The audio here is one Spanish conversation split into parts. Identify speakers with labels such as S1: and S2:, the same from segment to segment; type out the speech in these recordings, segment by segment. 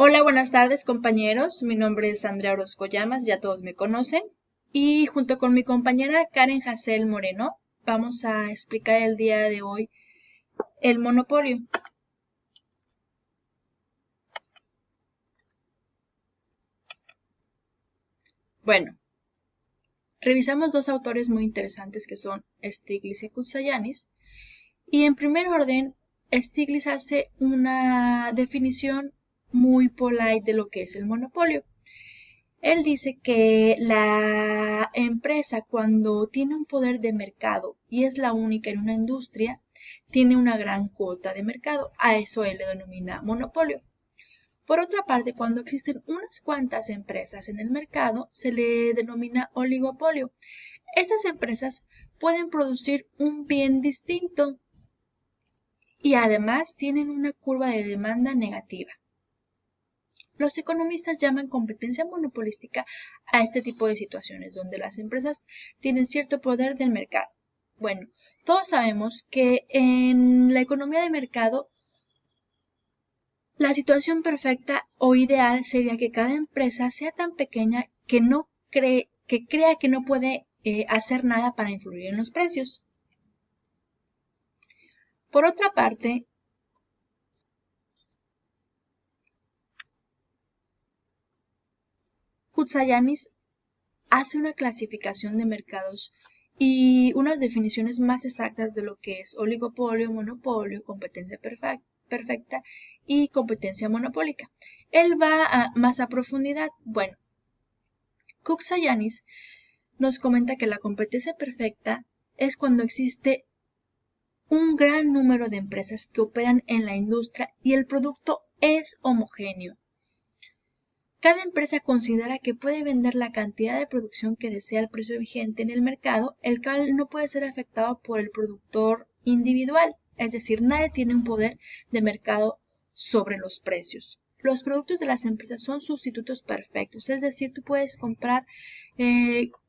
S1: Hola, buenas tardes compañeros. Mi nombre es Andrea Orozco Llamas, ya todos me conocen. Y junto con mi compañera Karen Jacel Moreno, vamos a explicar el día de hoy el monopolio. Bueno, revisamos dos autores muy interesantes que son Stiglitz y Koutsayanis. Y en primer orden, Stiglitz hace una definición muy polite de lo que es el monopolio. Él dice que la empresa cuando tiene un poder de mercado y es la única en una industria, tiene una gran cuota de mercado. A eso él le denomina monopolio. Por otra parte, cuando existen unas cuantas empresas en el mercado, se le denomina oligopolio. Estas empresas pueden producir un bien distinto y además tienen una curva de demanda negativa. Los economistas llaman competencia monopolística a este tipo de situaciones donde las empresas tienen cierto poder del mercado. Bueno, todos sabemos que en la economía de mercado la situación perfecta o ideal sería que cada empresa sea tan pequeña que crea que no puede hacer nada para influir en los precios. Por otra parte, Koutsayanis hace una clasificación de mercados y unas definiciones más exactas de lo que es oligopolio, monopolio, competencia perfecta y competencia monopólica. Él va más a profundidad. Bueno, Koutsayanis nos comenta que la competencia perfecta es cuando existe un gran número de empresas que operan en la industria y el producto es homogéneo. Cada empresa considera que puede vender la cantidad de producción que desea al precio vigente en el mercado, el cual no puede ser afectado por el productor individual, es decir, nadie tiene un poder de mercado sobre los precios. Los productos de las empresas son sustitutos perfectos, es decir, tú puedes comprar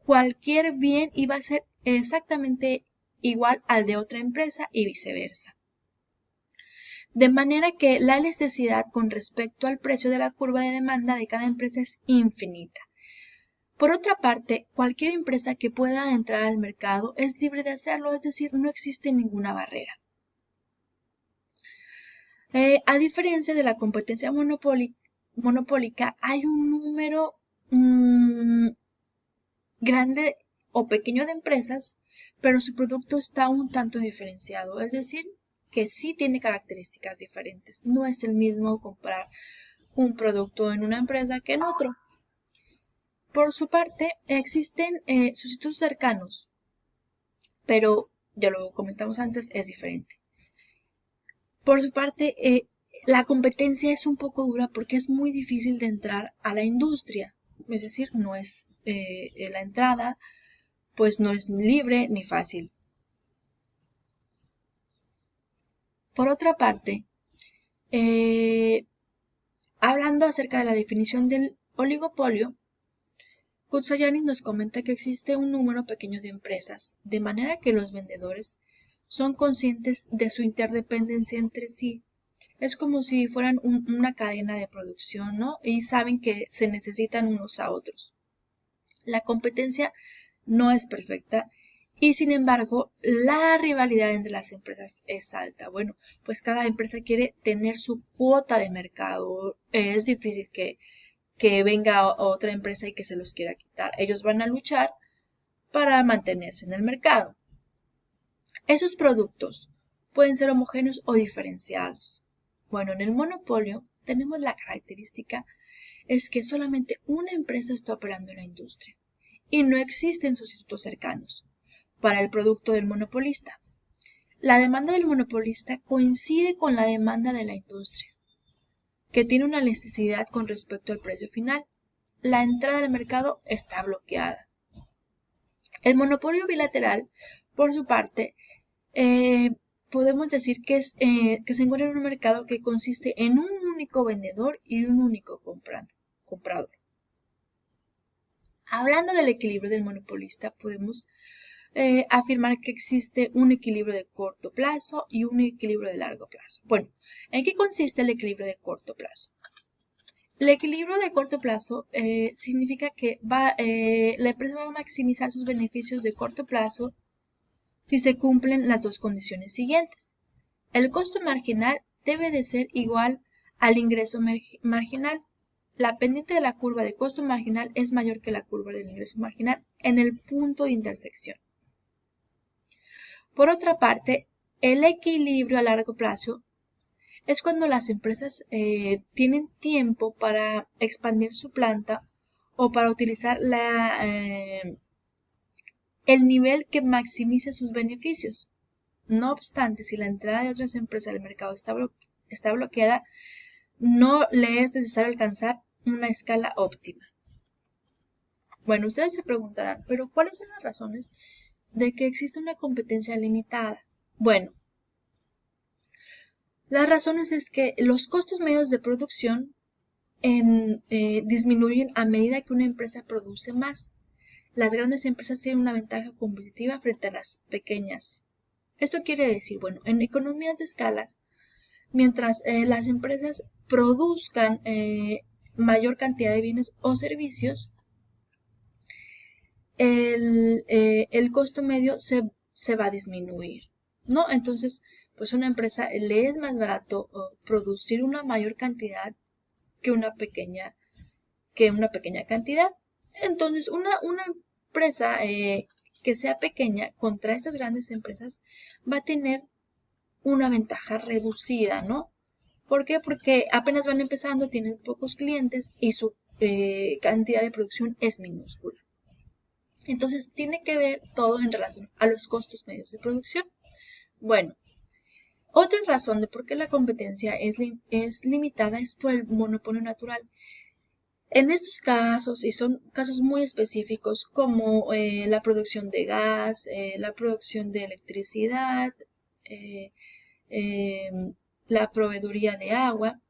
S1: cualquier bien y va a ser exactamente igual al de otra empresa y viceversa. De manera que la elasticidad con respecto al precio de la curva de demanda de cada empresa es infinita. Por otra parte, cualquier empresa que pueda entrar al mercado es libre de hacerlo, es decir, no existe ninguna barrera. A diferencia de la competencia monopólica, hay un número grande o pequeño de empresas, pero su producto está un tanto diferenciado, es decir, que sí tiene características diferentes. No es el mismo comprar un producto en una empresa que en otro. Por su parte, existen sustitutos cercanos, pero ya lo comentamos antes, es diferente. Por su parte, la competencia es un poco dura porque es muy difícil de entrar a la industria, es decir, no es la entrada, pues no es libre ni fácil. Por otra parte, hablando acerca de la definición del oligopolio, Koutsayanis nos comenta que existe un número pequeño de empresas, de manera que los vendedores son conscientes de su interdependencia entre sí. Es como si fueran una cadena de producción, ¿no? Y saben que se necesitan unos a otros. La competencia no es perfecta y sin embargo la rivalidad entre las empresas es alta. Bueno, pues cada empresa quiere tener su cuota de mercado. Es difícil que venga otra empresa y que se los quiera quitar. Ellos van a luchar para mantenerse en el mercado. Esos productos pueden ser homogéneos o diferenciados. Bueno, en el monopolio tenemos la característica es que solamente una empresa está operando en la industria y no existen sustitutos cercanos para el producto del monopolista. La demanda del monopolista coincide con la demanda de la industria, que tiene una elasticidad con respecto al precio final. La entrada al mercado está bloqueada. El monopolio bilateral, por su parte, podemos decir que se encuentra en un mercado que consiste en un único vendedor y un único comprador. Hablando del equilibrio del monopolista, podemos afirmar que existe un equilibrio de corto plazo y un equilibrio de largo plazo. Bueno, ¿en qué consiste el equilibrio de corto plazo? El equilibrio de corto plazo significa que la empresa va a maximizar sus beneficios de corto plazo si se cumplen las dos condiciones siguientes. El costo marginal debe de ser igual al ingreso marginal. La pendiente de la curva de costo marginal es mayor que la curva del ingreso marginal en el punto de intersección. Por otra parte, el equilibrio a largo plazo es cuando las empresas tienen tiempo para expandir su planta o para utilizar el nivel que maximice sus beneficios. No obstante, si la entrada de otras empresas al mercado está bloqueada, no le es necesario alcanzar una escala óptima. Bueno, ustedes se preguntarán, pero ¿cuáles son las razones de que existe una competencia limitada? Bueno, las razones es que los costos medios de producción disminuyen a medida que una empresa produce más. Las grandes empresas tienen una ventaja competitiva frente a las pequeñas. Esto quiere decir, bueno, en economías de escalas, mientras las empresas produzcan mayor cantidad de bienes o servicios, el costo medio se va a disminuir, ¿no? Entonces, pues una empresa le es más barato producir una mayor cantidad que una pequeña cantidad. Entonces, una empresa que sea pequeña contra estas grandes empresas va a tener una ventaja reducida, ¿no? ¿Por qué? Porque apenas van empezando, tienen pocos clientes y su cantidad de producción es minúscula. Entonces, tiene que ver todo en relación a los costos medios de producción. Bueno, otra razón de por qué la competencia es limitada es por el monopolio natural. En estos casos, y son casos muy específicos como la producción de gas, la producción de electricidad, la proveeduría de agua,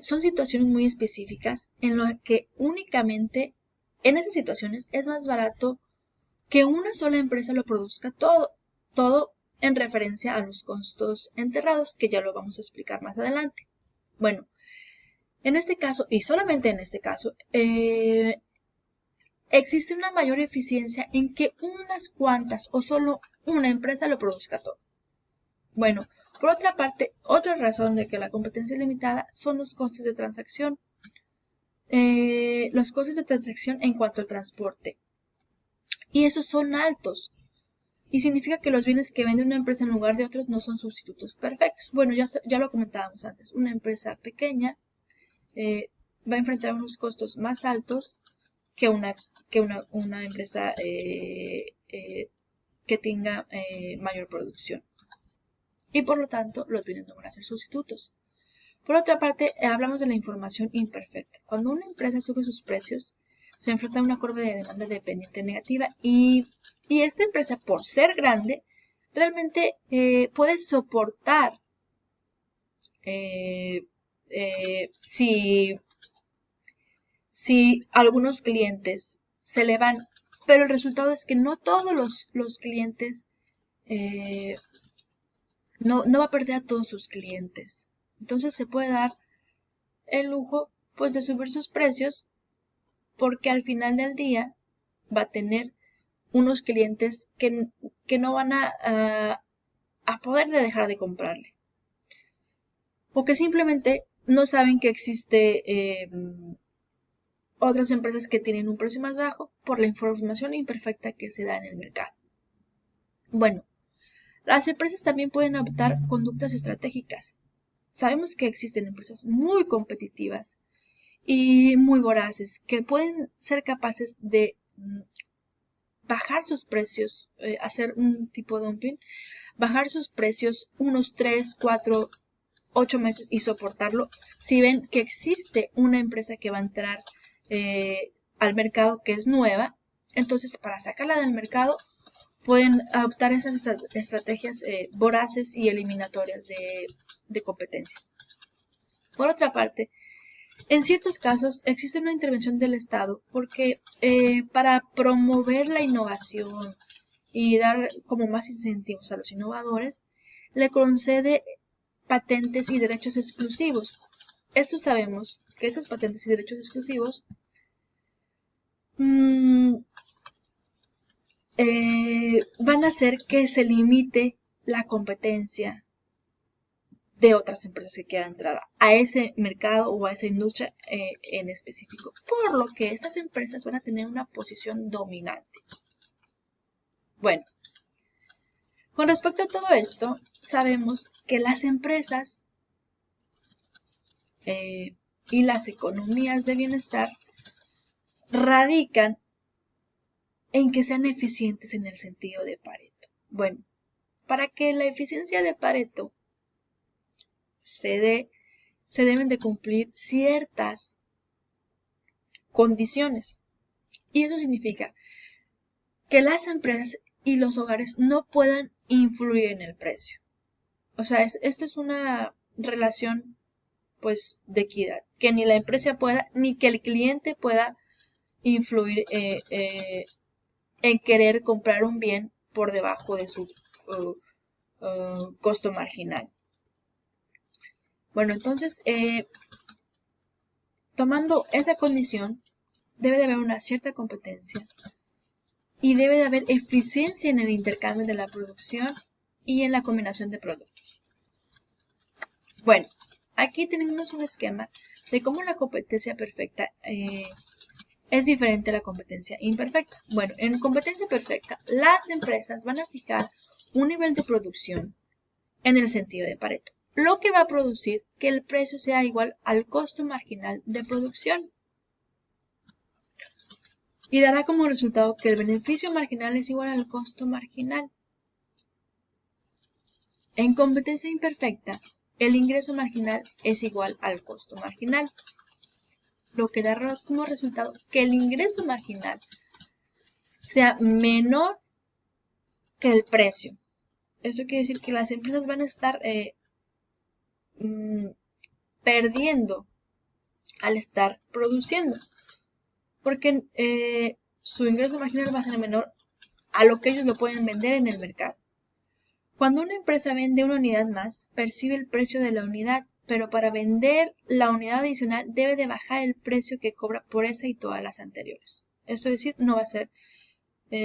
S1: son situaciones muy específicas en las que únicamente en esas situaciones es más barato que una sola empresa lo produzca todo en referencia a los costos enterrados, que ya lo vamos a explicar más adelante. Bueno, en este caso, y solamente en este caso, existe una mayor eficiencia en que unas cuantas o solo una empresa lo produzca todo. Bueno, por otra parte, otra razón de que la competencia es limitada son los costos de transacción. Los costos de transacción en cuanto al transporte. Y esos son altos. Y significa que los bienes que vende una empresa en lugar de otros no son sustitutos perfectos. Bueno, ya lo comentábamos antes. Una empresa pequeña va a enfrentar unos costos más altos que una empresa que tenga mayor producción. Y por lo tanto, los bienes no van a ser sustitutos. Por otra parte, hablamos de la información imperfecta. Cuando una empresa sube sus precios, se enfrenta a una curva de demanda dependiente negativa y esta empresa, por ser grande, realmente puede soportar si algunos clientes se le van, pero el resultado es que no todos los clientes, no va a perder a todos sus clientes. Entonces se puede dar el lujo pues de subir sus precios porque al final del día va a tener unos clientes que no van a poder dejar de comprarle. O que simplemente no saben que existe otras empresas que tienen un precio más bajo por la información imperfecta que se da en el mercado. Bueno, las empresas también pueden adoptar conductas estratégicas. Sabemos que existen empresas muy competitivas y muy voraces que pueden ser capaces de bajar sus precios, hacer un tipo de dumping, bajar sus precios unos 3, 4, 8 meses y soportarlo si ven que existe una empresa que va a entrar al mercado que es nueva. Entonces, para sacarla del mercado, pueden adoptar esas estrategias voraces y eliminatorias de competencia. Por otra parte, en ciertos casos existe una intervención del Estado porque para promover la innovación y dar como más incentivos a los innovadores, le concede patentes y derechos exclusivos. Esto sabemos que estas patentes y derechos exclusivos van a hacer que se limite la competencia de otras empresas que quieran entrar a ese mercado o a esa industria en específico, por lo que estas empresas van a tener una posición dominante. Bueno, con respecto a todo esto, sabemos que las empresas y las economías de bienestar radican en que sean eficientes en el sentido de Pareto. Bueno, para que la eficiencia de Pareto se dé, se deben de cumplir ciertas condiciones. Y eso significa que las empresas y los hogares no puedan influir en el precio. O sea, esto es una relación pues de equidad, que ni la empresa pueda, ni que el cliente pueda influir en querer comprar un bien por debajo de su costo marginal. Bueno, entonces, tomando esa condición, debe de haber una cierta competencia y debe de haber eficiencia en el intercambio de la producción y en la combinación de productos. Bueno, aquí tenemos un esquema de cómo la competencia perfecta es diferente a la competencia imperfecta. Bueno, en competencia perfecta, las empresas van a fijar un nivel de producción en el sentido de Pareto, lo que va a producir que el precio sea igual al costo marginal de producción. Y dará como resultado que el beneficio marginal es igual al costo marginal. En competencia imperfecta, el ingreso marginal es igual al costo marginal, lo que dará como resultado que el ingreso marginal sea menor que el precio. Esto quiere decir que las empresas van a estar perdiendo al estar produciendo, porque su ingreso marginal va a ser menor a lo que ellos lo pueden vender en el mercado. Cuando una empresa vende una unidad más, percibe el precio de la unidad, pero para vender la unidad adicional debe de bajar el precio que cobra por esa y todas las anteriores. Esto es decir, no va a ser,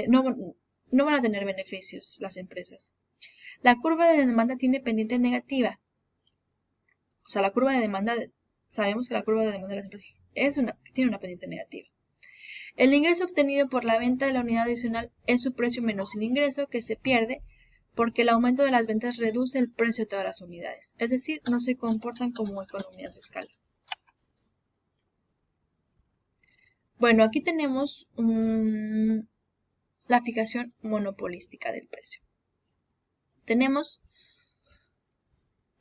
S1: no van a tener beneficios las empresas. La curva de demanda tiene pendiente negativa. O sea, la curva de demanda, sabemos que la curva de demanda de las empresas tiene una pendiente negativa. El ingreso obtenido por la venta de la unidad adicional es su precio menos el ingreso que se pierde porque el aumento de las ventas reduce el precio de todas las unidades. Es decir, no se comportan como economías de escala. Bueno, aquí tenemos la fijación monopolística del precio. Tenemos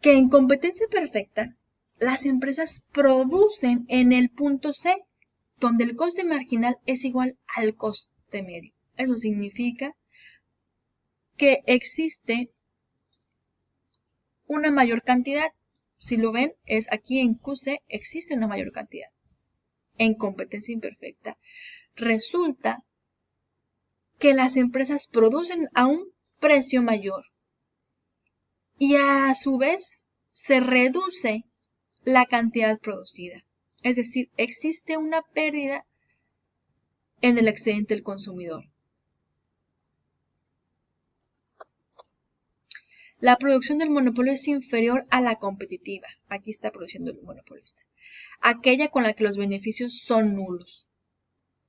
S1: que en competencia perfecta, las empresas producen en el punto C, donde el coste marginal es igual al coste medio. Eso significa que existe una mayor cantidad. Si lo ven, es aquí en QC existe una mayor cantidad. En competencia imperfecta, resulta que las empresas producen a un precio mayor y a su vez se reduce la cantidad producida. Es decir, existe una pérdida en el excedente del consumidor. La producción del monopolio es inferior a la competitiva. Aquí está produciendo el monopolista. Aquella con la que los beneficios son nulos.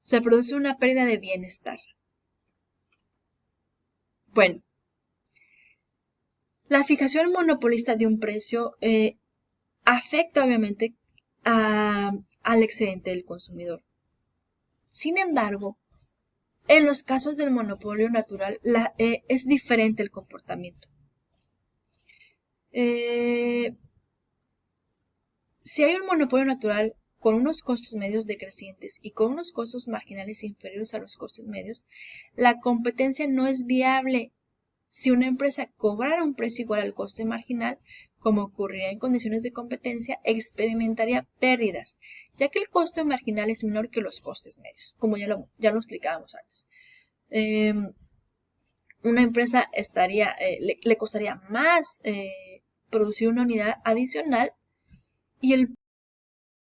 S1: Se produce una pérdida de bienestar. Bueno, la fijación monopolista de un precio afecta obviamente al excedente del consumidor. Sin embargo, en los casos del monopolio natural es diferente el comportamiento. Si hay un monopolio natural con unos costos medios decrecientes y con unos costos marginales inferiores a los costos medios, la competencia no es viable. Si una empresa cobrara un precio igual al coste marginal, como ocurriría en condiciones de competencia, experimentaría pérdidas, ya que el coste marginal es menor que los costes medios, como ya lo explicábamos antes. Una empresa le costaría más producir una unidad adicional y el